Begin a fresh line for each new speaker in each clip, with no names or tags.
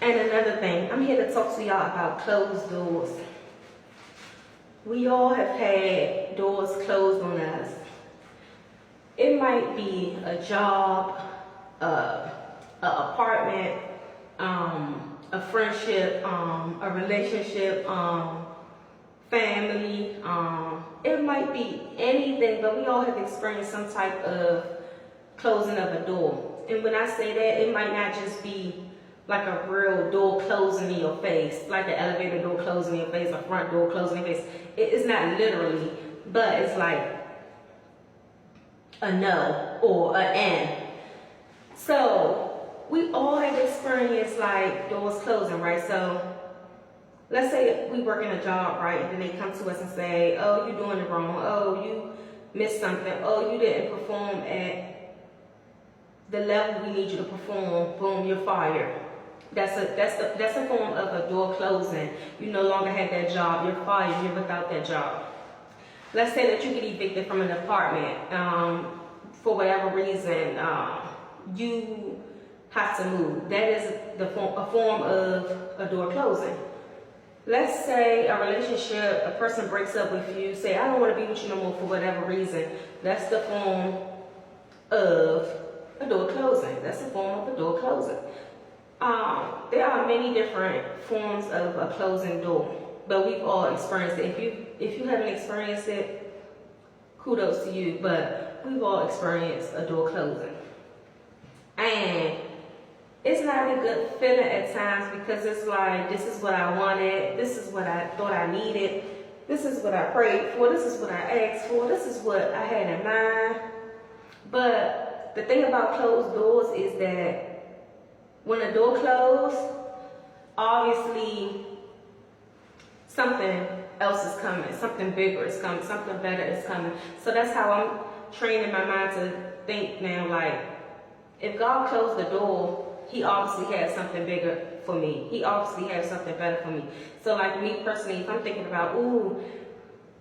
And another thing, I'm here to talk to y'all about closed doors. We all have had doors closed on us. It might be a job, an apartment, a friendship, a relationship, family. It might be anything, but we all have experienced some type of closing of a door. And when I say that, it might not just be like a real door closing in your face, like the elevator door closing in your face, a front door closing in your face. It's not literally, but it's like a no or an and. So we all have experienced like doors closing, right? So let's say we work in a job, right? And then they come to us and say, oh, you're doing it wrong. Oh, you missed something. Oh, you didn't perform at the level we need you to perform. Boom, you're fired. That's a form of a door closing. You no longer have that job. You're fired. You're without that job. Let's say that you get evicted from an apartment for whatever reason. You have to move. That is a form of a door closing. Let's say a relationship, a person breaks up with you, say, I don't want to be with you no more for whatever reason. That's the form of a door closing. That's a form of a door closing. There are many different forms of a closing door, but we've all experienced it. If you haven't experienced it, kudos to you, but we've all experienced a door closing. And it's not a good feeling at times because it's like, this is what I wanted, this is what I thought I needed, this is what I prayed for, this is what I asked for, this is what I had in mind. But the thing about closed doors is that when a door closes, obviously something else is coming, something bigger is coming, something better is coming. So that's how I'm training my mind to think now, like, if God closed the door, He obviously has something bigger for me. He obviously has something better for me. So like me personally, if I'm thinking about, ooh,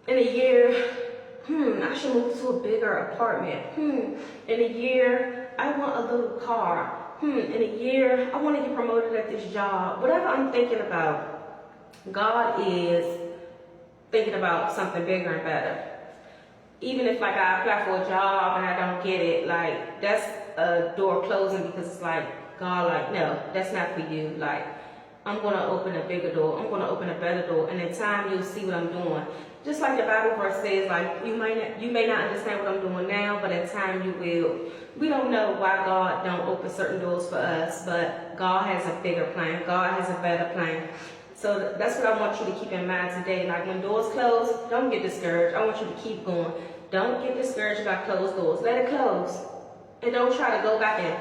in a year, I should move to a bigger apartment. In a year, I want a little car. In a year, I want to get promoted at this job. Whatever I'm thinking about, God is thinking about something bigger and better. Even if like I apply for a job and I don't get it, like that's a door closing because it's like, God, like, no, that's not for you. Like, I'm going to open a bigger door. I'm going to open a better door. And in time, you'll see what I'm doing. Just like the Bible verse says, like, you may not understand what I'm doing now, but in time you will. We don't know why God don't open certain doors for us, but God has a bigger plan. God has a better plan. So that's what I want you to keep in mind today. Like, when doors close, don't get discouraged. I want you to keep going. Don't get discouraged by closed doors. Let it close. And don't try to go back in.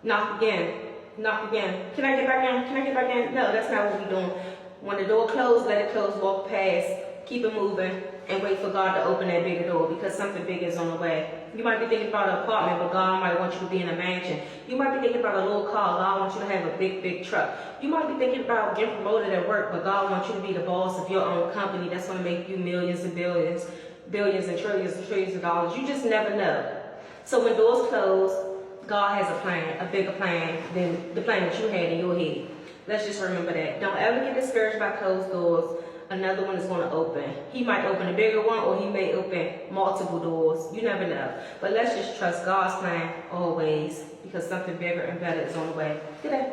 Knock again. Knock again. Can I get back in? Can I get back in? No, that's not what we're doing. When the door closed, let it close, walk past, keep it moving, and wait for God to open that bigger door because something big is on the way. You might be thinking about an apartment, but God might want you to be in a mansion. You might be thinking about a little car. God wants you to have a big, big truck. You might be thinking about getting promoted at work, but God wants you to be the boss of your own company. That's going to make you millions and billions, billions and trillions of dollars. You just never know. So when doors close, God has a plan, a bigger plan than the plan that you had in your head. Let's just remember that. Don't ever get discouraged by closed doors. Another one is going to open. He might open a bigger one or he may open multiple doors. You never know. But let's just trust God's plan always because something bigger and better is on the way. Good day.